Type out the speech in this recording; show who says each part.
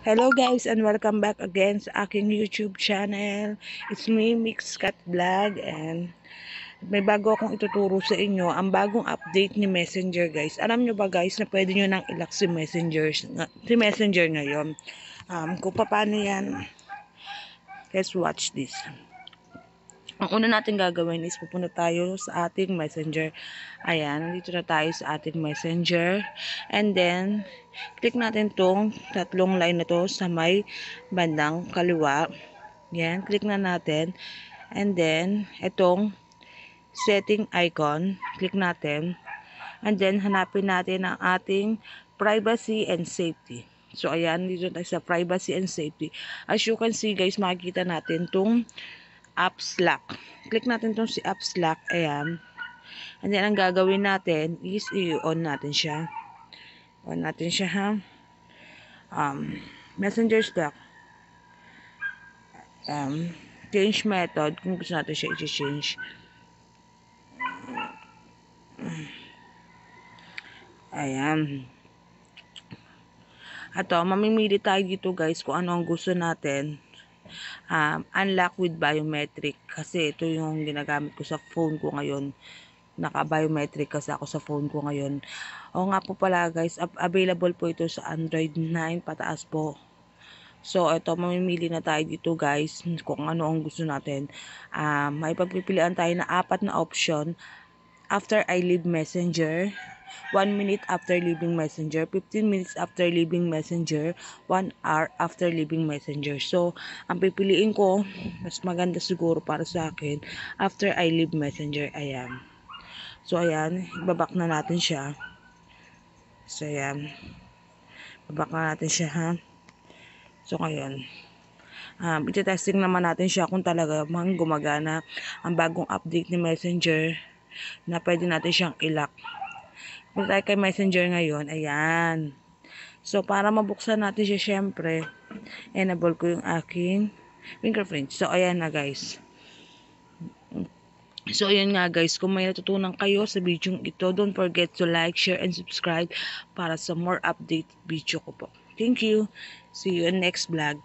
Speaker 1: Hello guys and welcome back again sa aking YouTube channel. It's me, Mixcat Vlog, and may bago akong ituturo sa inyo, ang bagong update ni Messenger guys. Alam nyo ba guys na pwede nyo nang ilak si Messenger ngayon. Kung paano yan, let's watch this. Ang una natin gagawin is pupunta tayo sa ating Messenger. Ayan, nandito na tayo sa ating Messenger. And then, click natin tong tatlong line na to sa may bandang kaliwa. Yan, click na natin. And then, itong setting icon, click natin. And then, hanapin natin ang ating privacy and safety. So, ayan, dito tayo sa privacy and safety. As you can see guys, makikita natin tong apps lock. Click natin tong si apps lock. Ayan. And then, ang gagawin natin is i-on natin siya. On natin siya ha. Messenger lock. Change method. Kung gusto natin siya i-change. Ayan. Ato, mamimili tayo dito guys kung ano ang gusto natin. Unlock with biometric. Kasi ito yung ginagamit ko sa phone ko ngayon. Naka-biometric kasi ako sa phone ko ngayon. O nga po pala guys, available po ito sa Android 9 pataas po. So, ito, mamimili na tayo dito guys kung ano ang gusto natin. May pagpipilian tayo na 4 na option. After I leave Messenger, 1 minute after leaving Messenger, 15 minutes after leaving Messenger, 1 hour after leaving Messenger. So, ang pipiliin ko, mas maganda siguro para sa akin, after I leave Messenger. Ayan. So, ayan, babak na natin siya. So, ayan. Babak na natin siya, ha. So, ngayon, iti-testing naman natin siya kung talaga mang gumagana ang bagong update ni Messenger na pwede natin siyang i-lock. Punta tayo kay Messenger ngayon. Ayan. So, para mabuksan natin siya, syempre, enable ko yung aking fingerprint. So, ayan na guys. So, ayan nga guys, kung may natutunan kayo sa video ito, don't forget to like, share, and subscribe para sa more update video ko po. Thank you. See you in next vlog.